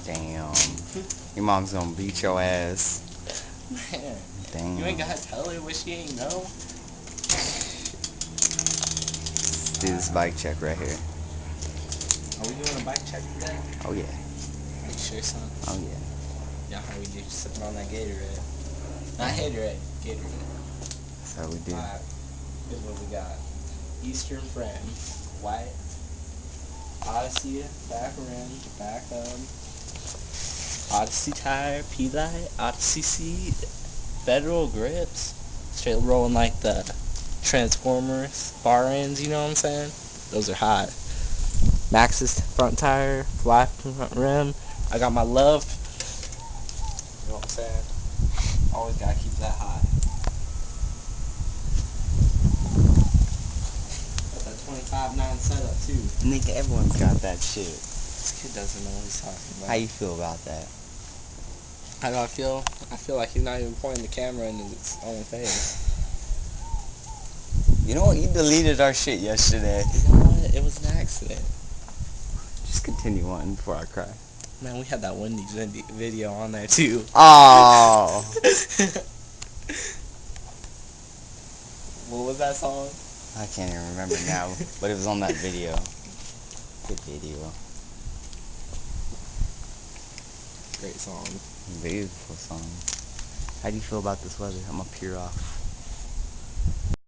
Damn. Your mom's gonna beat your ass. Man, Damn. you ain't gotta tell her what she ain't know. Let's do this bike check right here. Are we doing a bike check today? Oh yeah. Are you sure, son? Oh yeah. Yeah, how we just sipping on that Gatorade. Not Haterade, Gatorade. That's how we do. Alright, here's what we got. Eastern Frame, white. Odyssey, back rim, back Odyssey tire, P-Light, Odyssey seat, Federal grips. Straight rolling like the Transformers bar ends, you know what I'm saying? Those are hot. Maxxis front tire, flat front rim. I got my love. You know what I'm saying? Always gotta keep that high. Got that 25.9 setup too. Nigga, everyone's got that shit. This kid doesn't know what he's talking about. How you feel about that? How do I feel? I feel like he's not even pointing the camera in his own face. You know what? You deleted our shit yesterday. You know what? It was an accident. Just continue on before I cry. Man, we had that Wendy's video on there too. Oh. What was that song? I can't even remember now, but it was on that video. Good video. Great song. Beautiful song. How do you feel about this weather? I'm up here off.